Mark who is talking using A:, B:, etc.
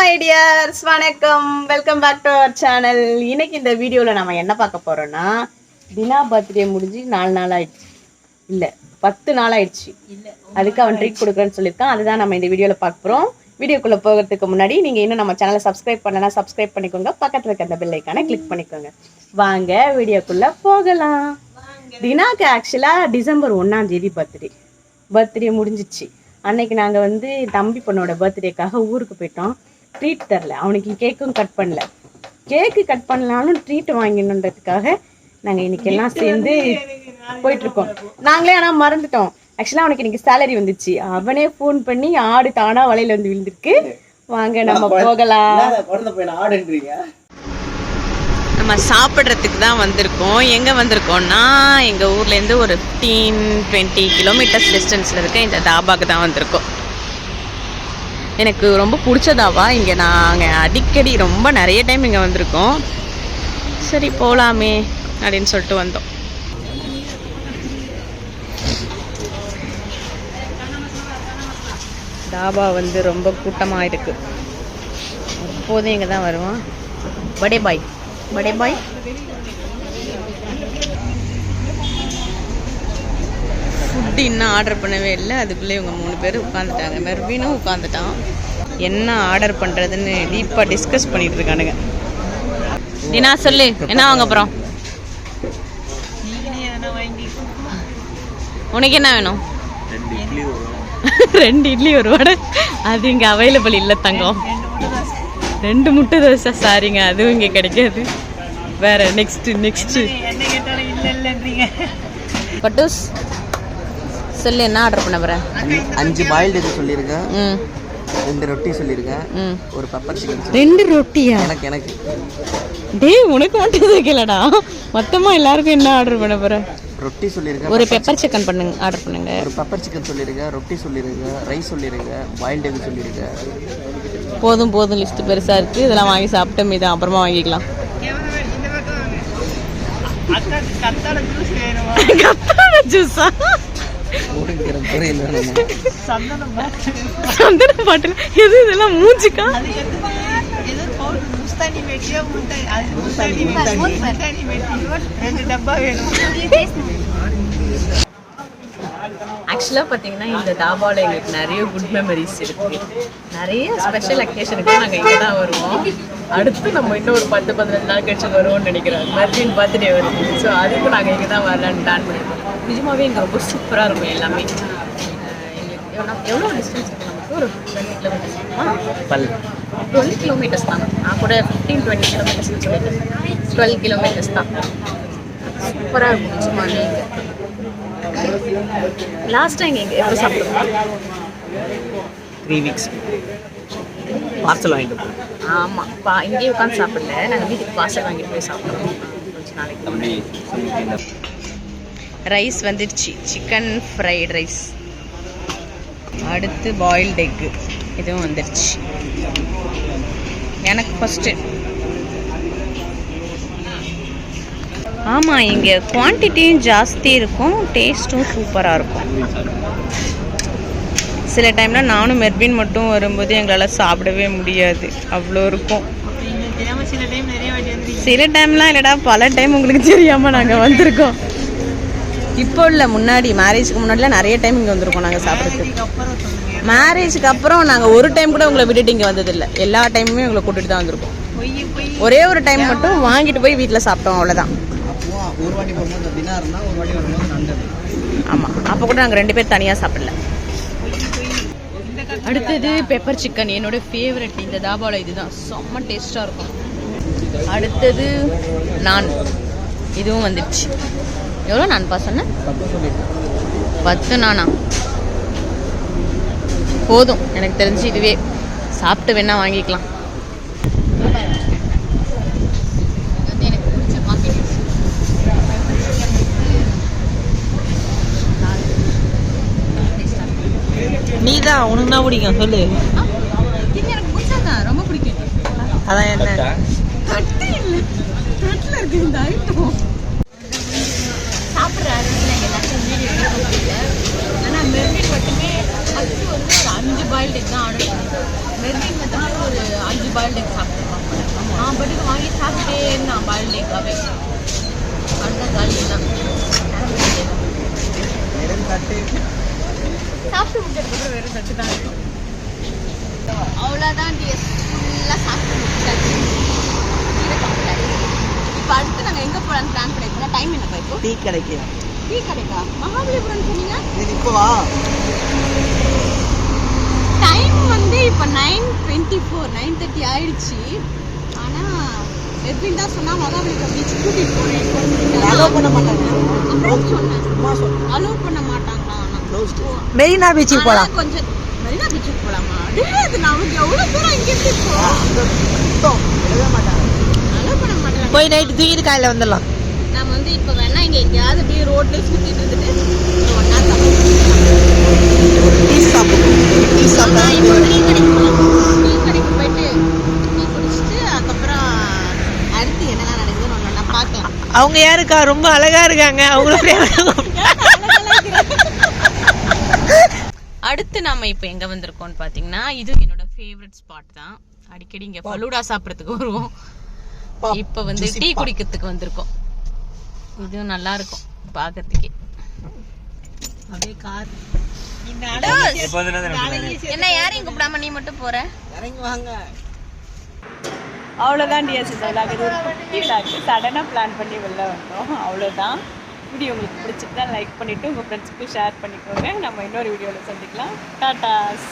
A: My dears, வணக்கம். Welcome back to our channel. இன்னைக்கு இந்த வீடியோவில் நம்ம என்ன பார்க்க போறோம்னா, தினா பர்த்டே முடிஞ்சு 4 நாள் ஆயிடுச்சு, இல்லை 10 நாள் ஆயிடுச்சு. அதுக்கு அவன் ட்ரீட் கொடுக்குறேன்னு சொல்லியிருக்கான். அதுதான் நம்ம இந்த வீடியோவில் பார்க்க போகிறோம். வீடியோக்குள்ளே போகிறதுக்கு முன்னாடி நீங்கள் இன்னும் நம்ம சேனலை சப்ஸ்கிரைப் பண்ணனா சப்ஸ்கிரைப் பண்ணிக்கோங்க. பக்கத்தில் இருக்க அந்த பெல் ஐக்கானை கிளிக் பண்ணிக்கோங்க. வாங்க வீடியோக்குள்ளே போகலாம். தினாக்கு ஆக்சுவலாக டிசம்பர் 1ஆம் தேதி பர்த்டே முடிஞ்சிச்சு. அன்னைக்கு நாங்கள் வந்து தம்பி பொண்ணோட பர்த்டேக்காக ஊருக்கு போயிட்டோம். ட்ரீட் தரல, அவனுக்கு கேக்கும் கட் பண்ணல. கேக்கு கட் பண்ணலாலும் ட்ரீட் வாங்கிடணுன்றதுக்காக நாங்கள் இன்னைக்கு எல்லாம் சேர்ந்து போயிட்டுருக்கோம். நாங்களே ஆனால் மறந்துட்டோம். ஆக்சுவலாக அவனுக்கு இன்னைக்கு சேலரி வந்துச்சு. அவனே ஃபோன் பண்ணி ஆடு தானா வலையில வந்து விழுந்திருக்கு. வாங்க நம்ம போகலாம். நம்ம சாப்பிட்றதுக்கு தான் வந்திருக்கோம். எங்கே வந்திருக்கோம்னா, எங்கள் ஊர்லேருந்து ஒரு 15-20 கிலோமீட்டர்ஸ் டிஸ்டன்ஸில் இருக்க இந்த தாபாக்கு தான் வந்திருக்கோம். எனக்கு ரொம்ப பிடிச்ச தாபா. இங்கே நாங்கள் அடிக்கடி ரொம்ப நிறைய டைம் இங்கே வந்திருக்கோம். சரி போகலாமே அப்படின்னு சொல்லிட்டு வந்தோம். தாபா வந்து ரொம்ப கூட்டமாக இருக்குது. எப்போதும் இங்கே தான் வருவோம். படே பாய் ஃபுட்டு இன்னும் ஆர்டர் பண்ணவே இல்லை. அதுக்குள்ளே இவங்க 3 பேர் உட்காந்துட்டாங்க. மெர்வினும் உட்காந்துட்டான். என்ன ஆர்டர் பண்ணுறதுன்னு டீப்பாக டிஸ்கஸ் பண்ணிட்டு இருக்கானுங்க. தினா சொல்லு, என்ன வாங்க அப்புறம்? உனக்கு என்ன வேணும்? 2 இட்லி ஒரு வடை. அது இங்கே அவைலபிள் இல்லை தங்கம். 2 முட்டை தோசை. சாரிங்க, அதுவும் இங்கே கிடைக்காது. வேற நெக்ஸ்ட் பட்டூஸ் சொல்லு, என்ன ஆர்டர் பண்ண போகிறேன்?
B: 5 பாயில்டு எக் சொல்லியிருக்கேன். 2 ரொட்டி சொல்லியிருக்கேன். ஒரு பெப்பர் சிக்கன்.
A: 2 ரொட்டியா?
B: எனக்கு
A: டேய், உனக்கு மட்டும் கேட்கலடா. மொத்தமாக எல்லாருக்கும் என்ன ஆர்டர் பண்ண போகிறேன்?
B: ரொட்டி சொல்லியிருக்கேன்.
A: ஒரு பெப்பர் சிக்கன் ஆர்டர் பண்ணுங்க.
B: ஒரு பெப்பர் சிக்கன் சொல்லியிருக்கேன். ரொட்டி சொல்லியிருக்கேன். ரைஸ் சொல்லியிருக்கேன். பாயில்டு எக் சொல்லியிருக்கேன்.
A: போதும் லிஸ்ட் பெருசாக இருக்குது. இதெல்லாம் வாங்கி சாப்பிட்டு மீது அப்புறமா வாங்கிக்கலாம். ஜூஸா? சந்தன பாட்டில் எது? இதெல்லாம் மூஞ்சிக்கா? ஆக்சுவலாக பார்த்தீங்கன்னா இந்த தாபாவில் எங்களுக்கு நிறைய குட் மெமரிஸ் இருக்குது. நிறைய ஸ்பெஷல் அக்கேஷனுக்கு நாங்கள் இங்கே தான் வருவோம். அடுத்து நம்ம இன்னும் ஒரு 10-15 நாள் கழிச்சு வருவோம்னு நினைக்கிறோம். மெர்வின் பர்த்டே வருது. ஸோ அதுக்கும் நாங்கள் இங்கே தான் வரலான்னு பிளான் பண்ணியிருக்கோம். நிஜமாகவே இங்கே ரொம்ப சூப்பராக இருக்கும் எல்லாமே. எங்களுக்கு எவ்வளோ டிஸ்டன்ஸ் இருக்குது? நமக்கு ஒரு 20 கிலோமீட்டர்ஸ். 20 கிலோமீட்டர்ஸ் தான். நான் கூட 15-20 கிலோமீட்டர்ஸ்னு சொல்லிட்டேன். 12 கிலோமீட்டர்ஸ் தான். சூப்பராக இருக்கும் நிஜமாவே. இங்கே லாஸ்ட் டைம் இங்கே எப்போ சாப்பிடுவோம்?
B: 3 வீக்ஸ் பார்சல் வாங்கிட்டு போய்.
A: ஆமாம், இங்கேயே உட்காந்து சாப்பிடல. நாங்கள் வீட்டுக்கு பார்சல் வாங்கிட்டு போய் சாப்பிடுவோம் கொஞ்சம் நாளைக்கு. ரைஸ் வந்துடுச்சு. Chicken fried rice. அடுத்து பாயில்டு எக்கு. இதுவும் வந்துடுச்சு. எனக்கு ஃபஸ்ட்டு. ஆமாம், இங்கே குவான்டிட்டியும் ஜாஸ்தி இருக்கும், டேஸ்ட்டும் சூப்பராக இருக்கும். சில டைமில் நானும் மெர்வின் மட்டும் வரும்போது எங்களால் சாப்பிடவே முடியாது, அவ்வளோ இருக்கும். சில டைம்லாம் இல்லைடா, பல டைம் உங்களுக்கு தெரியாமல் நாங்கள் வந்திருக்கோம். இப்போ இல்லை, முன்னாடி மேரேஜுக்கு முன்னாடிலாம் நிறைய டைம் இங்கே வந்திருக்கோம் நாங்கள் சாப்பிட்றதுக்கு. மேரேஜுக்கு அப்புறம் நாங்கள் ஒரு டைம் கூட உங்களை விட்டுட்டு இங்கே வந்ததில்லை. எல்லா டைமுமே உங்களை கூட்டிகிட்டு தான் வந்திருக்கோம். ஒரே ஒரு டைம் மட்டும் வாங்கிட்டு போய் வீட்டில் சாப்பிட்டோம், அவ்வளோதான். ஆமாம், அப்போ கூட நாங்கள் 2 பேர் தனியாக சாப்பிடல. அடுத்தது பெப்பர் சிக்கன், என்னோட ஃபேவரட். இந்த தாபாவில் இதுதான் செம்ம டேஸ்ட்டாக இருக்கும். அடுத்தது நான். இதுவும் வந்துடுச்சு. எவ்வளோ நான்ப்பா சொன்னேன்? 10 நானா? போதும் எனக்கு தெரிஞ்சு. இதுவே சாப்பிட்டு வேணா வாங்கிக்கலாம்.
B: நீதான், உனக்கு தான் பிடிக்கும் சொல்லு.
A: எனக்கு பிடிச்சதான், ரொம்ப பிடிக்கும்.
B: அதான் என்ன
A: தட்டு இல்லை, தட்டில் இருக்கு இந்த ஐட்டம். சாப்பிட்ற எல்லாத்தையும் வீடியோ எடுக்கல. ஆனால் மெர்வின் மட்டுமே ஃபஸ்ட்டு வந்து ஒரு 5 பாயில்டு எக் தான் ஆர்டர் பண்ணியிருக்கேன். மெர்வின் மட்டுமே ஒரு 5 பாயில்ட் எக் சாப்பிட்டுருப்பான் போல. நான் பாட்டுக்கு வாங்கி சாப்பிட்டே இருந்தான் பாயில்ட் எக்காவே. அடுத்த காலையில் தான் சாப்பிட்டு முடிச்சதுக்கப்புறம் வெறும் தட்டு தான் இருக்கும். அவ்வளோதான் டிஎஸ், ஃபுல்லாக சாப்பிட்டு முடிச்சாச்சு. இப்போ அடுத்து நாங்கள் எங்கே போகலான்னு பிளான் பண்ணியிருக்கோம். டைம் என்ன இப்போ?
B: டீ கடைக்கு.
A: டீ கடைக்கா? மகாபலிபுரம் சொன்னீங்க.
B: இப்போ வா.
A: டைம் வந்து இப்போ 9:24, 9:30 ஆயிடுச்சு. ஆனால் எதுவும் தான் சொன்னால் மகாபலிபுரம் பீச் கூட்டிகிட்டு போகிறேன்.
B: அலோவ் பண்ண மாட்டாங்க.
A: அப்புறம் சொன்னேன்
B: சும்மா சொன்னேன்.
A: அலோவ் பண்ண மாட்டாங்களா?
B: மெரினா பீச்சுக்கு போலாம்.
A: கொஞ்சம் மெரினா பீச்சுக்கு போலாமா? அது நமக்கு எவ்வளோ தூரம் இங்கே எப்படி போகும்? அலோவ் பண்ண மாட்டாங்க.
B: போய் நைட்டு தூக்கிட்டு காலையில் வந்துடலாம்.
A: நம்ம வந்து இப்போ வேணா இங்கே எங்கேயாவது அப்படியே ரோட்லேயே சுற்றிட்டு இருந்துட்டு ஒன்றா
B: டீ சாப்பிடுவோம். டீ சாப்பிட்டா
A: இப்போ டீ கடைக்கு போகலாம். டீ கடைக்கு போயிட்டு டீ குடிச்சிட்டு அதுக்கப்புறம் அடுத்து என்னெல்லாம் நடக்குதுன்னு ஒன்றா பார்க்கலாம்.
B: அவங்க யாருக்கா ரொம்ப அழகா இருக்காங்க, அவங்களும்
A: அடுத்து நாம இப்போ எங்க வந்திருக்கோம்னு பாத்தீங்கன்னா, இது என்னோட ஃபேவரட் ஸ்பாட் தான். அடிக்கடி இங்க ஃபலூடா சாப்பிட்றதுக்கு வருவோம். இப்போ வந்து டீ குடிக்கிறதுக்கு வந்திருக்கோம். இதுவும் நல்லா இருக்கும் பார்க்கறதுக்கே. அப்படியே கார் என்ன யாரையும் கூப்பிடாம நீ மட்டும் போற?
B: இறங்கி வாங்க.
A: அவ்வளோதான் டிஎஸ் விளாக். இது ஒரு குட்டி விளாக். சடனாக பிளான் பண்ணி வெளில வந்தோம். அவ்வளோதான். வீடியோ உங்களுக்கு பிடிச்சிருந்தா லைக் பண்ணிவிட்டு உங்கள் ஃப்ரெண்ட்ஸுக்கும் ஷேர் பண்ணிக்கோங்க. நம்ம இன்னொரு வீடியோவில் சந்திக்கலாம். டாடாஸ்.